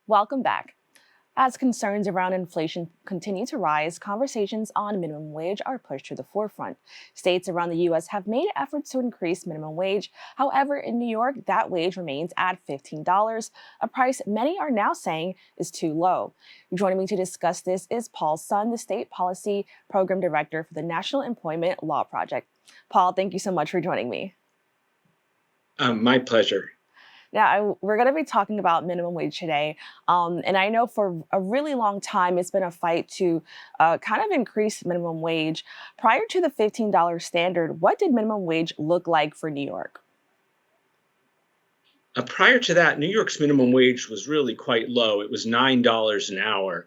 Welcome back. As concerns around inflation continue to rise, conversations on minimum wage are pushed to the forefront. States around the U.S. have made efforts to increase minimum wage. However, in New York, that wage remains at $15, a price many are now saying is too low. Joining me to discuss this is Paul Sonn, the State Policy Program Director for the National Employment Law Project. Paul, thank you so much for joining me. My pleasure. Now, we're going to be talking about minimum wage today. And I know for a really long time, it's been a fight to kind of increase minimum wage. Prior to the $15 standard, what did minimum wage look like for New York? Prior to that, New York's minimum wage was really quite low. It was $9 an hour,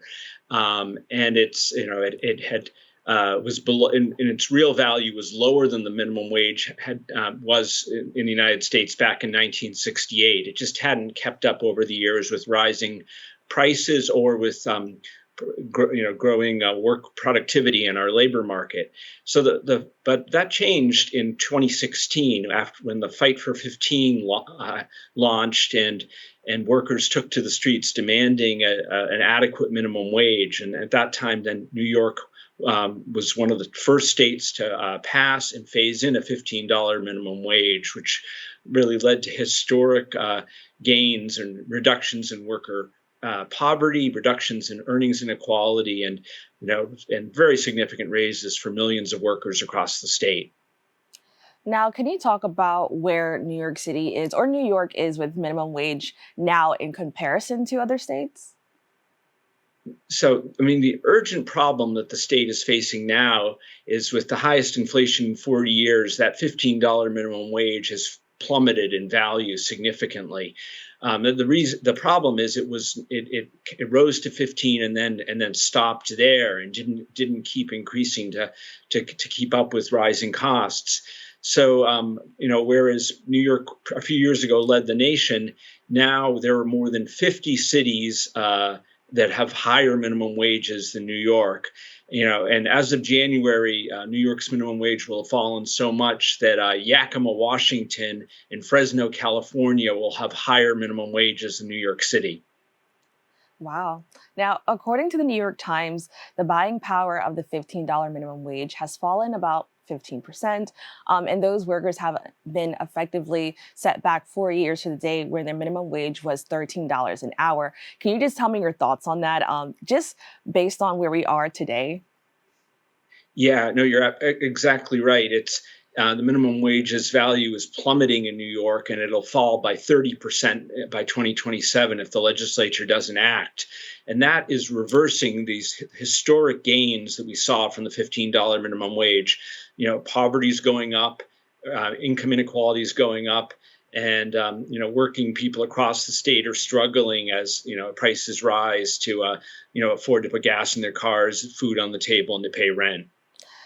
and it had was below in its real value was lower than the minimum wage was in the United States back in 1968. It just hadn't kept up over the years with rising prices or with growing work productivity in our labor market. So but that changed in 2016 after when the Fight for 15 launched and workers took to the streets demanding an adequate minimum wage. And at that time, then New York was one of the first states to pass and phase in a $15 minimum wage, which really led to historic gains and reductions in worker poverty, reductions in earnings inequality, and very significant raises for millions of workers across the state. Now, can you talk about where New York City is or New York is with minimum wage now in comparison to other states? So, the urgent problem that the state is facing now is with the highest inflation in 40 years, that $15 minimum wage has plummeted in value significantly. The problem is it rose to 15 and then stopped there and didn't keep increasing to keep up with rising costs. So, whereas New York a few years ago led the nation, now there are more than 50 cities that have higher minimum wages than New York. And as of January, New York's minimum wage will have fallen so much that Yakima, Washington, and Fresno, California will have higher minimum wages than New York City. Wow. Now, according to the New York Times, the buying power of the $15 minimum wage has fallen about 15%, and those workers have been effectively set back 4 years to the day where their minimum wage was $13 an hour. Can you just tell me your thoughts on that, just based on where we are today? Yeah, no, you're exactly right. It's the minimum wage's value is plummeting in New York, and it'll fall by 30% by 2027 if the legislature doesn't act. And that is reversing these historic gains that we saw from the $15 minimum wage. Poverty is going up, income inequality is going up, and working people across the state are struggling as prices rise to afford to put gas in their cars, food on the table, and to pay rent.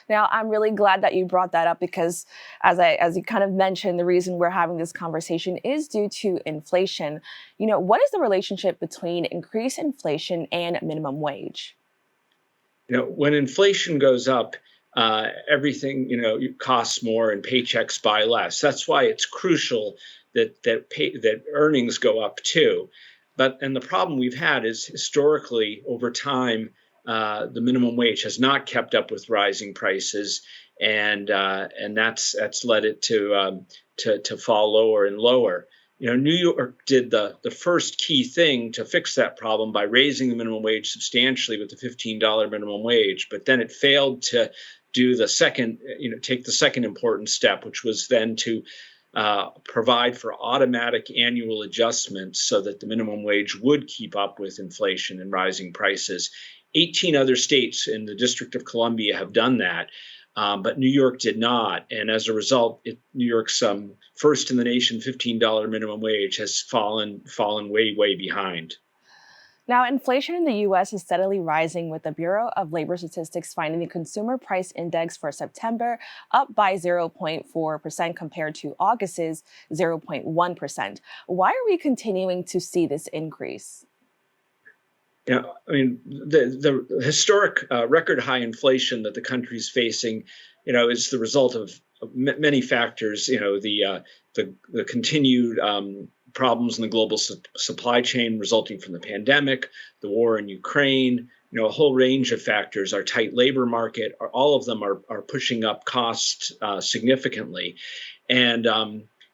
Now, I'm really glad that you brought that up because, as you kind of mentioned, the reason we're having this conversation is due to inflation. What is the relationship between increased inflation and minimum wage? When inflation goes up, everything costs more and paychecks buy less. That's why it's crucial that earnings go up too. And the problem we've had is historically over time, the minimum wage has not kept up with rising prices, and that's led it to fall lower and lower. New York did the first key thing to fix that problem by raising the minimum wage substantially with the $15 minimum wage, but then it failed to do take the second important step, which was then to provide for automatic annual adjustments so that the minimum wage would keep up with inflation and rising prices. 18 other states in the District of Columbia have done that, but New York did not. And as a result, New York's first in the nation $15 minimum wage has fallen way, way behind. Now, inflation in the U.S. is steadily rising, with the Bureau of Labor Statistics finding the Consumer Price Index for September up by 0.4% compared to August's 0.1%. Why are we continuing to see this increase? The historic record high inflation that the country is facing, is the result of many factors. The continued problems in the global supply chain resulting from the pandemic, the war in Ukraine, a whole range of factors, our tight labor market, all of them are pushing up costs significantly. And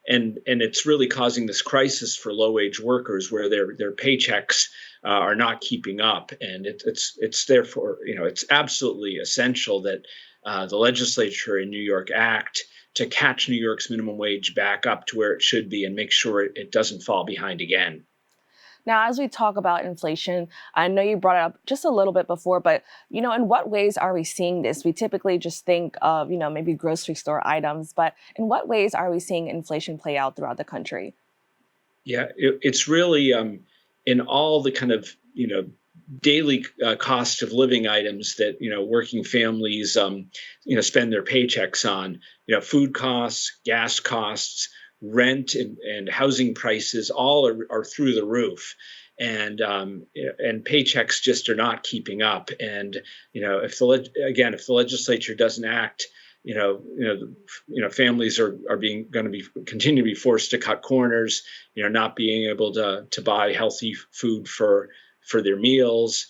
it's really causing this crisis for low-wage workers where their paychecks are not keeping up. And it's therefore, it's absolutely essential that the legislature in New York act to catch New York's minimum wage back up to where it should be and make sure it doesn't fall behind again. Now, as we talk about inflation, I know you brought it up just a little bit before, but, in what ways are we seeing this? We typically just think of, maybe grocery store items, but in what ways are we seeing inflation play out throughout the country? Yeah, it's really in all the kind of, daily cost of living items that, working families, spend their paychecks on, food costs, gas costs, rent and housing prices, all are through the roof. And paychecks just are not keeping up. And, if the legislature doesn't act, families are continue to be forced to cut corners, not being able to buy healthy food for their meals,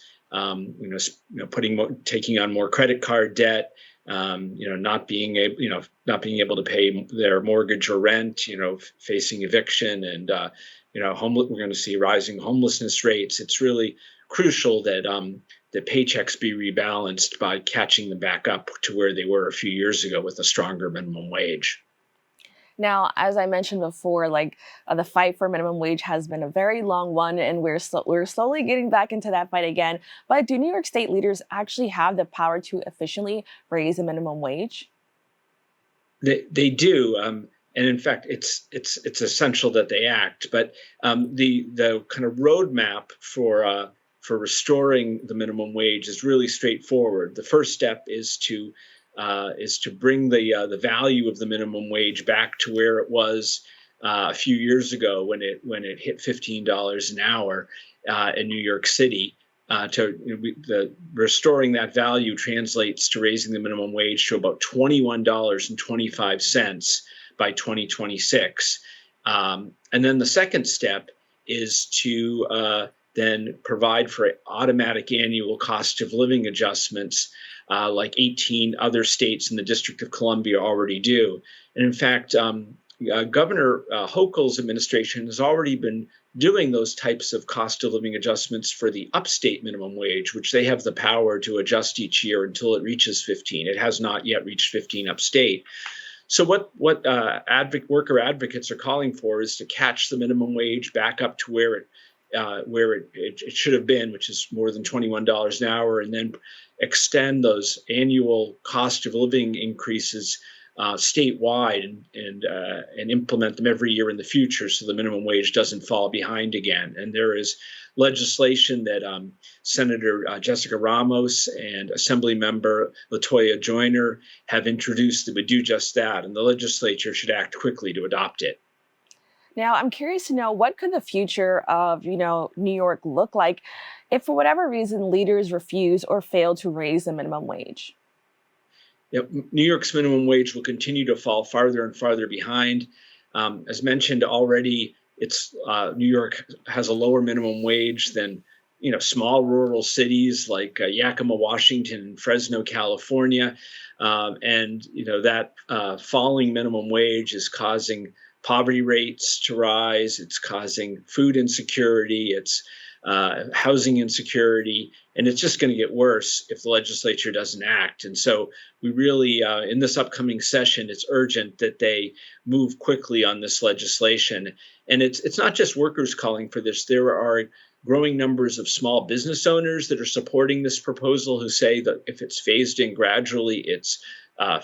taking on more credit card debt, not being able to pay their mortgage or rent, facing eviction, and we're going to see rising homelessness rates. It's really crucial that the paychecks be rebalanced by catching them back up to where they were a few years ago with a stronger minimum wage. Now, as I mentioned before, the fight for minimum wage has been a very long one, and we're slowly getting back into that fight again. But do New York State leaders actually have the power to efficiently raise the minimum wage? They do, and in fact, it's essential that they act. But the kind of roadmap for restoring the minimum wage is really straightforward. The first step is to bring the value of the minimum wage back to where it was a few years ago when it hit $15 an hour in New York City. Restoring that value translates to raising the minimum wage to about $21.25 by 2026. And then the second step is to then provide for automatic annual cost of living adjustments like 18 other states in the District of Columbia already do. And in fact, Governor Hochul's administration has already been doing those types of cost of living adjustments for the upstate minimum wage, which they have the power to adjust each year until it reaches 15. It has not yet reached 15 upstate. So what worker advocates are calling for is to catch the minimum wage back up to where it should have been, which is more than $21 an hour, and then extend those annual cost of living increases statewide and implement them every year in the future so the minimum wage doesn't fall behind again. And there is legislation that Senator Jessica Ramos and Assemblymember LaToya Joyner have introduced that would do just that, and the legislature should act quickly to adopt it. Now, I'm curious to know, what could the future of, New York look like if, for whatever reason, leaders refuse or fail to raise the minimum wage? New York's minimum wage will continue to fall farther and farther behind. As mentioned already, New York has a lower minimum wage than small rural cities like Yakima, Washington, and Fresno, California, and that falling minimum wage is causing poverty rates to rise. It's causing food insecurity. It's housing insecurity, and it's just going to get worse if the legislature doesn't act. And so we really, in this upcoming session, it's urgent that they move quickly on this legislation. And it's not just workers calling for this. There are growing numbers of small business owners that are supporting this proposal who say that if it's phased in gradually, it's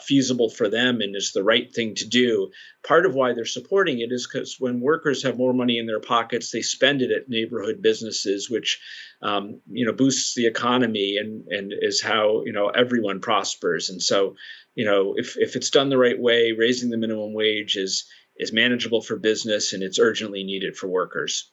feasible for them and is the right thing to do. Part of why they're supporting it is because when workers have more money in their pockets, they spend it at neighborhood businesses, which boosts the economy and is how everyone prospers. And so if it's done the right way, raising the minimum wage is manageable for business, and it's urgently needed for workers.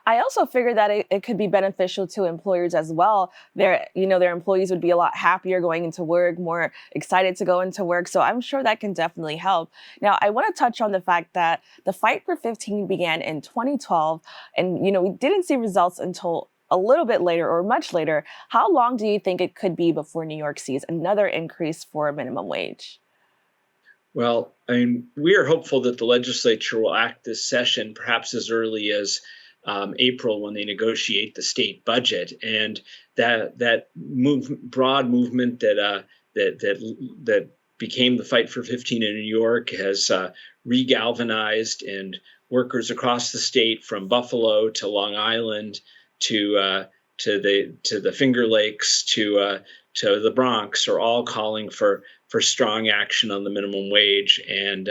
I also figured that it could be beneficial to employers as well. Their employees would be a lot happier going into work, more excited to go into work. So I'm sure that can definitely help. Now, I want to touch on the fact that the Fight for 15 began in 2012, and we didn't see results until a little bit later or much later. How long do you think it could be before New York sees another increase for minimum wage? Well, I mean, we are hopeful that the legislature will act this session, perhaps as early as April, when they negotiate the state budget, and broad movement that became the Fight for 15 in New York has regalvanized, and workers across the state, from Buffalo to Long Island to the Finger Lakes to the Bronx, are all calling for strong action on the minimum wage, and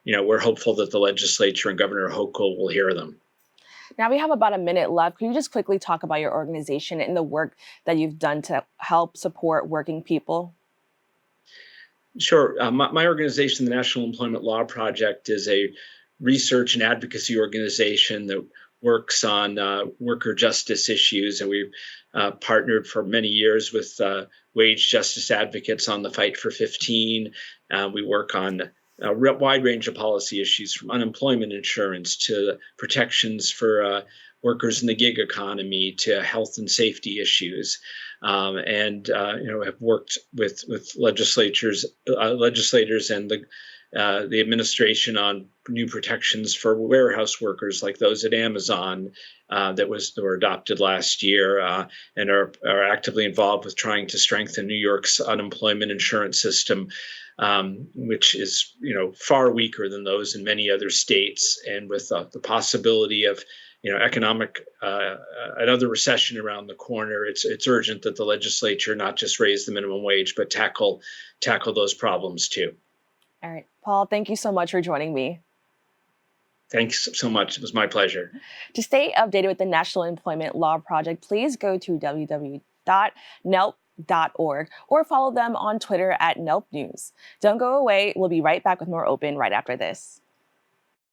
we're hopeful that the legislature and Governor Hochul will hear them. Now we have about a minute left. Can you just quickly talk about your organization and the work that you've done to help support working people? Sure. My organization, the National Employment Law Project, is a research and advocacy organization that works on worker justice issues, and we've partnered for many years with wage justice advocates on the Fight for 15. We work on a wide range of policy issues, from unemployment insurance to protections for workers in the gig economy to health and safety issues, and have worked with legislators and the administration on new protections for warehouse workers like those at Amazon that were adopted last year, and are actively involved with trying to strengthen New York's unemployment insurance system, which is far weaker than those in many other states, and with the possibility of economic another recession around the corner. It's urgent that the legislature not just raise the minimum wage, but tackle those problems too. All right, Paul, thank you so much for joining me. Thanks so much. It was my pleasure. To stay updated with the National Employment Law Project, please go to www.nelp.org or follow them on Twitter @NelpNews. Don't go away. We'll be right back with more Open right after this.